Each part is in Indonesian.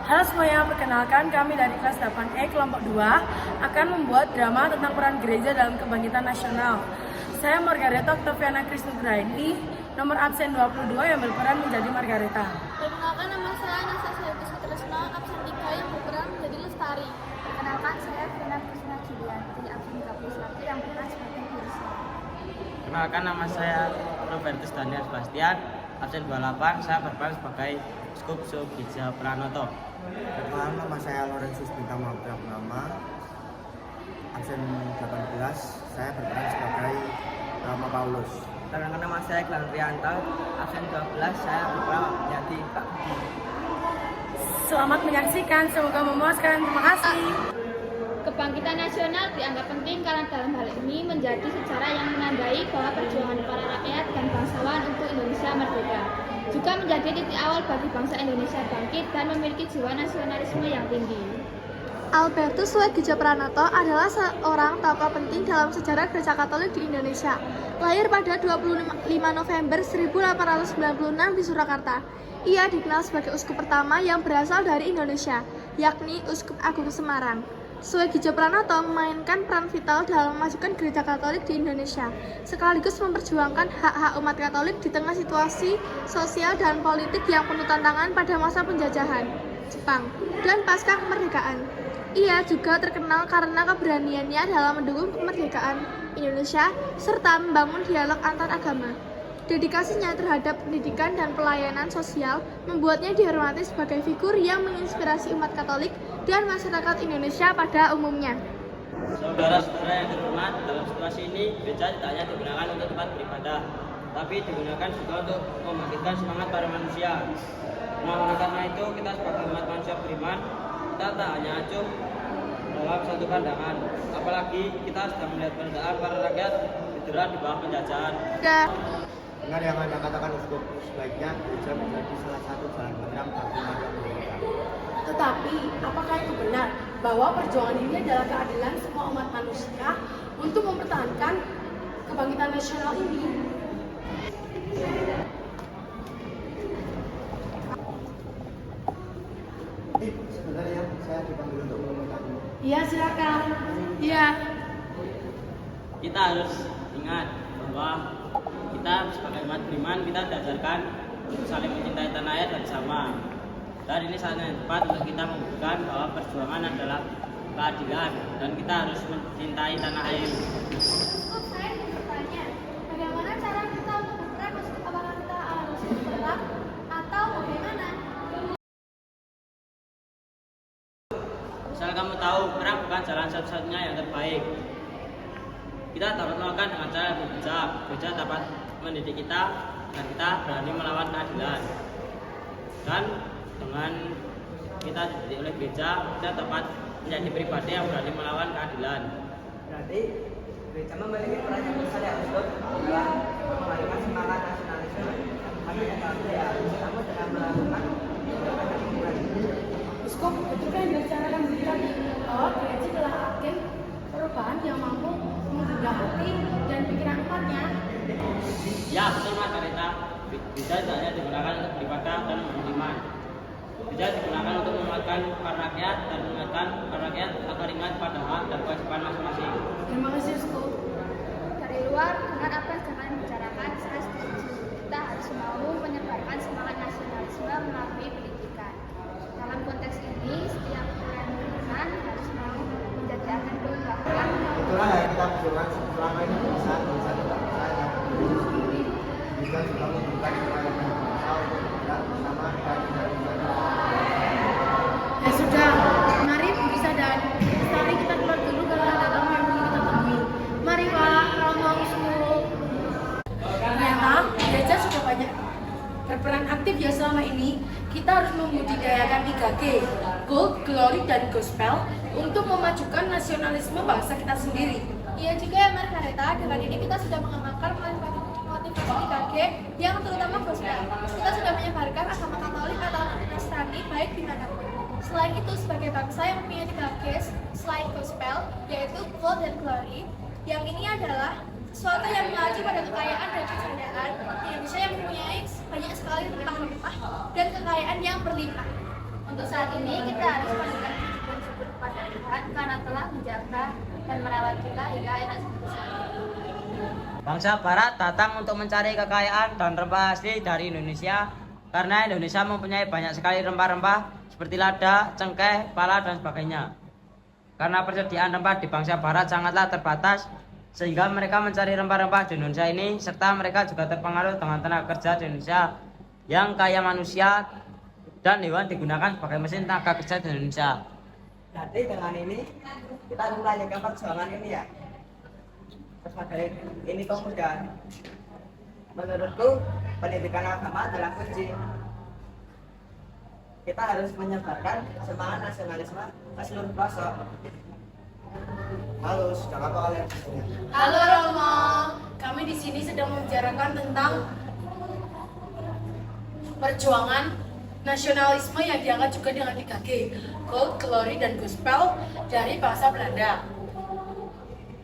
Halo semuanya, perkenalkan kami dari kelas 8E kelompok 2 akan membuat drama tentang peran gereja dalam kebangkitan nasional. Saya Margareta Octaviana Krisnugraini, nomor absen 22 yang berperan menjadi Margareta. Perkenalkan, nama saya Nasa Sayutis Tresno, absen 3 yang berperan menjadi Lestari. Perkenalkan, saya Vina Krisna Julianti, absen 31 yang berperan sebagai Hirsa. Perkenalkan, nama saya Robertus Daniel Sebastian, absen 28, saya berperan sebagai Uskup Sugija Pranoto. Perkenalkan, nama saya Lorenzus Bintang Purnama, absen 18, saya berperan sebagai Rama Paulus. Perkenalkan, nama saya Glenn Rianto, absen 12, saya berperan menjadi Pak Budi. Selamat menyaksikan, semoga memuaskan. Terima kasih. Kebangkitan nasional dianggap penting karena dalam hal ini menjadi sejarah yang menandai bahwa perjuangan para rakyat dan bangsawan untuk Indonesia merdeka. Juga menjadi titik awal bagi bangsa Indonesia bangkit dan memiliki jiwa nasionalisme yang tinggi. Albertus Suegija Pranoto adalah seorang tokoh penting dalam sejarah Gereja Katolik di Indonesia. Lahir pada 25 November 1896 di Surakarta. Ia dikenal sebagai uskup pertama yang berasal dari Indonesia, yakni Uskup Agung Semarang. Suegija Pranoto memainkan peran vital dalam memajukan Gereja Katolik di Indonesia, sekaligus memperjuangkan hak-hak umat Katolik di tengah situasi sosial dan politik yang penuh tantangan pada masa penjajahan Jepang dan pasca kemerdekaan. Ia juga terkenal karena keberaniannya dalam mendukung kemerdekaan Indonesia serta membangun dialog antar agama. Dedikasinya terhadap pendidikan dan pelayanan sosial membuatnya dihormati sebagai figur yang menginspirasi umat Katolik dan masyarakat Indonesia pada umumnya. Saudara-saudara yang terhormat, dalam situasi ini gereja tidak hanya digunakan untuk tempat beribadah, tapi digunakan juga untuk membangkitkan semangat para manusia. Nah, karena itu kita sebagai umat manusia beriman, kita tak hanya acuh dalam satu pandangan, apalagi kita sedang melihat penderitaan para rakyat didera di bawah penjajahan. Dengar yang Anda katakan, Uskup, sebaiknya gereja menjadi salah satu jalan terang bagi umat Indonesia. Tetapi, apakah itu benar bahwa perjuangan ini adalah keadilan semua umat manusia untuk mempertahankan kebangkitan nasional ini? Sebenarnya saya dipanggil untuk meminta. Iya, silakan. Iya. Kita harus ingat bahwa kita sebagai umat beriman, kita diajarkan untuk saling mencintai tanah air dan sama. Dan ini saatnya yang tepat untuk kita membuktikan bahwa perjuangan adalah keadilan dan kita harus mencintai tanah air. Uskup, saya ingin bertanya, bagaimana cara kita untuk berperan? Apakah kita harus berperang atau bagaimana? Asal kamu tahu, perang bukan jalan satu-satunya yang terbaik. Kita dapat melakukan dengan cara yang bijak. Gereja dapat mendidik kita agar kita berani melawan keadilan. Dan dengan kita dididik oleh gereja, kita dapat menjadi pribadi yang berani melawan keadilan. Berarti gereja memiliki peran yang besar ya untuk dalam mengalirkan semangat nasionalisme. Kami ya, namun dengan melakukan tindakan lingkungan. Uskup, betulkah yang dibicarakan bukan bahwa gereja adalah agen perubahan yang mampu menggugah hati dan pikiran umatnya? Ya, betul Margareta. Gereja tidak hanya digunakan untuk beribadah dan beriman. Gereja digunakan untuk menguatkan para rakyat dan mengingatkan para rakyat agar ingat pada hak dan kewajiban masing-masing. Terima kasih, Uskup. Dari luar, dengan apa yang jangan bicarakan, saya setuju. Kita harus mau menyebarkan semangat nasionalisme melalui pendidikan. Dalam konteks ini, setiap pimpinan harus mau menjadi agen perubahan. Itulah yang kita perjuangkan selama ini bisa tetap bisa yang berdiri sendiri. Juga juga memberikan kepada bangsa untuk tidak bersama dan tidak bisa. Ya sudah, mari bisa dan Lestari kita keluar dulu kalau ada tamu yang perlu kita temui. Mari Pak, Romo, Uskup. Ternyata gereja sudah banyak berperan aktif ya selama ini. Kita harus membudidayakan 3G, Gold, Glory, dan Gospel untuk memajukan nasionalisme bangsa kita sendiri. Iya juga ya Margareta, dengan ini kita sudah mengamalkan motivasi 3G yang terutama gospel. Kita sudah menyebarkan agama Katolik atau Nasrani baik dimanapun. Selain itu, sebagai bangsa yang mempunyai 3G selain gospel, yaitu gold dan glory, yang ini adalah sesuatu yang mengacu pada kekayaan dan kejayaan Indonesia yang mempunyai banyak sekali rempah-rempah dan kekayaan yang berlimpah. Untuk saat ini kita harus panjatkan syukur kepada Tuhan karena telah menjaga dan merawat kita hingga enak seperti saat ini. Bangsa Barat datang untuk mencari kekayaan dan rempah asli dari Indonesia karena Indonesia mempunyai banyak sekali rempah-rempah seperti lada, cengkeh, pala, dan sebagainya. Karena persediaan rempah di bangsa Barat sangatlah terbatas, sehingga mereka mencari rempah-rempah di Indonesia ini, serta mereka juga terpengaruh dengan tenaga kerja di Indonesia yang kaya manusia dan hewan digunakan sebagai mesin tenaga kerja di Indonesia. Jadi dengan ini kita akan melanjutkan perjuangan ini ya. Sebagai ini kemudian menurutku pendidikan agama adalah kunci. Kita harus menyebarkan semangat nasionalisme ke seluruh pelosok. Halo, sedang apa kalian di sini? Halo Romo, kami di sini sedang membicarakan tentang perjuangan nasionalisme yang diangkat juga dengan 3G, Gold, Glory, dan Gospel dari bangsa Belanda.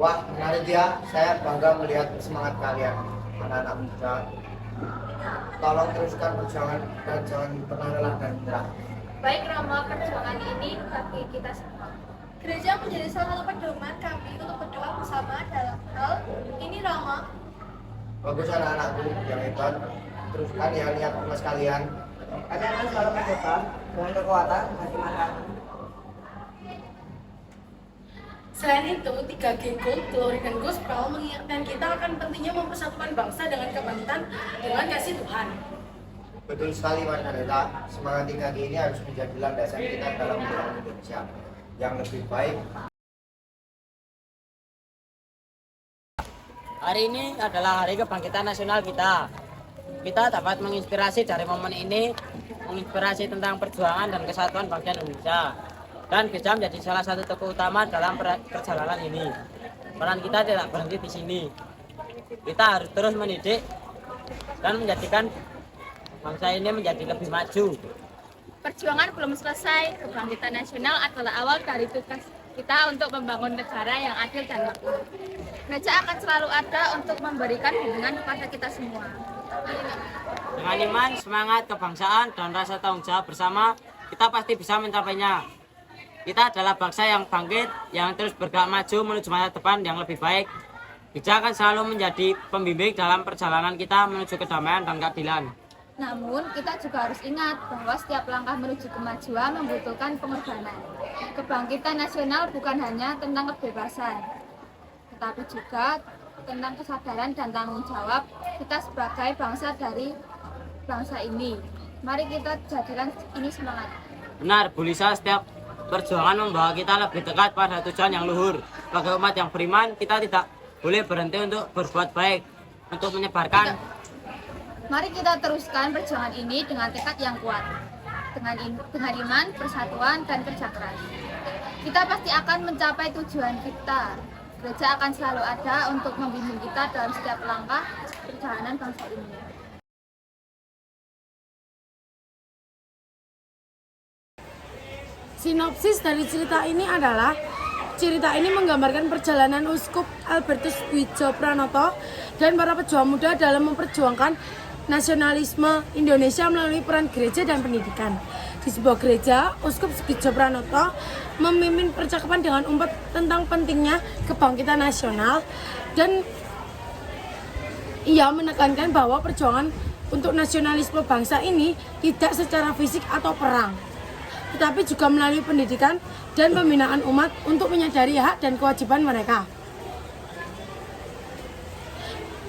Wah, menarik ya. Saya bangga melihat semangat kalian, anak-anak muda. Tolong teruskan perjuangan dan jangan pernah lelah dan menyerah. Baik Romo, perjuangan ini bagi kita semua. Gereja menjadi salah satu pedoman kami untuk berdoa bersama dalam hal ini, Romo. Bagus anak-anakku yang hebat. Teruskan ya niat emas kalian. Kalian akan selalu mencoba dengan kekuatan hati marah. Selain itu, 3G Gold, Glory, dan Gospel mengingatkan kita akan pentingnya mempersatukan bangsa dengan kebangkitan dengan kasih Tuhan. Betul sekali Margareta. Semangat 3G ini harus menjadi landasan kita dalam membangun Indonesia yang lebih baik. Hari ini adalah hari kebangkitan nasional kita. Kita dapat menginspirasi dari momen ini, menginspirasi tentang perjuangan dan kesatuan bangsa Indonesia. Dan gereja menjadi salah satu tokoh utama dalam perjalanan ini. Peran kita tidak berhenti di sini. Kita harus terus mendidik dan menjadikan bangsa ini menjadi lebih maju. Perjuangan belum selesai, kebangkitan nasional adalah awal dari tugas kita untuk membangun negara yang adil dan makmur. Gereja akan selalu ada untuk memberikan bimbingan kepada kita semua. Dengan iman, semangat, kebangsaan, dan rasa tanggung jawab bersama, kita pasti bisa mencapainya. Kita adalah bangsa yang bangkit, yang terus bergerak maju menuju masa depan yang lebih baik. Gereja akan selalu menjadi pembimbing dalam perjalanan kita menuju kedamaian dan keadilan. Namun, kita juga harus ingat bahwa setiap langkah menuju kemajuan membutuhkan pengorbanan. Kebangkitan nasional bukan hanya tentang kebebasan, tetapi juga tentang kesadaran dan tanggung jawab kita sebagai bangsa dari bangsa ini. Mari kita jadikan ini semangat. Benar, Bu Lisa, setiap perjuangan membawa kita lebih dekat pada tujuan yang luhur. Sebagai umat yang beriman, kita tidak boleh berhenti untuk berbuat baik, untuk menyebarkan. Mari kita teruskan perjuangan ini dengan tekad yang kuat, dengan iman, persatuan, dan kerja keras. Kita pasti akan mencapai tujuan kita. Gereja akan selalu ada untuk membimbing kita dalam setiap langkah perjalanan bangsa ini. Sinopsis dari cerita ini adalah cerita ini menggambarkan perjalanan Uskup Albertus Widjo Pranoto dan para pejuang muda dalam memperjuangkan nasionalisme Indonesia melalui peran gereja dan pendidikan. Di sebuah gereja, Uskup Widjo Pranoto memimpin percakapan dengan umat tentang pentingnya kebangkitan nasional dan ia menekankan bahwa perjuangan untuk nasionalisme bangsa ini tidak secara fisik atau perang, tetapi juga melalui pendidikan dan pembinaan umat untuk menyadari hak dan kewajiban mereka.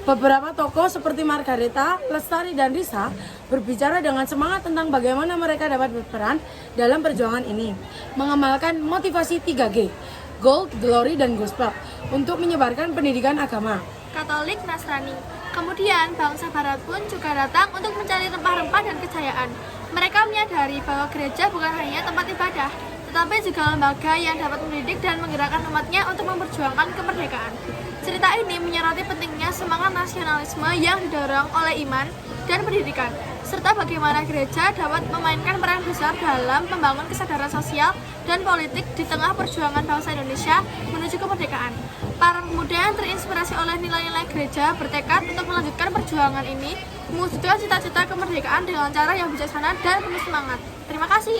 Beberapa tokoh seperti Margareta, Lestari, dan Risa berbicara dengan semangat tentang bagaimana mereka dapat berperan dalam perjuangan ini, mengamalkan motivasi 3G, Gold, Glory, dan Gospel untuk menyebarkan pendidikan agama. Katolik, Nasrani. Kemudian bangsa Barat pun juga datang untuk mencari rempah-rempah dan kejayaan. Mereka menyadari bahwa gereja bukan hanya tempat ibadah, tetapi juga lembaga yang dapat mendidik dan menggerakkan umatnya untuk memperjuangkan kemerdekaan. Cerita ini menyoroti pentingnya semangat nasionalisme yang didorong oleh iman dan pendidikan, serta bagaimana gereja dapat memainkan peran besar dalam membangun kesadaran sosial dan politik di tengah perjuangan bangsa Indonesia menuju kemerdekaan. Para pemuda yang terinspirasi oleh nilai-nilai gereja bertekad untuk melanjutkan perjuangan ini, mewujudkan cita-cita kemerdekaan dengan cara yang bijaksana dan penuh semangat. Terima kasih.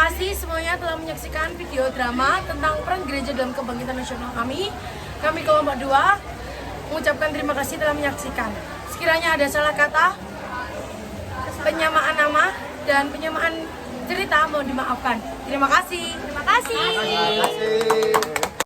kasih semuanya telah menyaksikan video drama tentang peran gereja dalam kebangkitan nasional kami. Kami kelompok 2 mengucapkan terima kasih telah menyaksikan. Sekiranya ada salah kata, penyamaan nama, dan penyamaan cerita mohon dimaafkan. Terima kasih. Terima kasih. Terima kasih.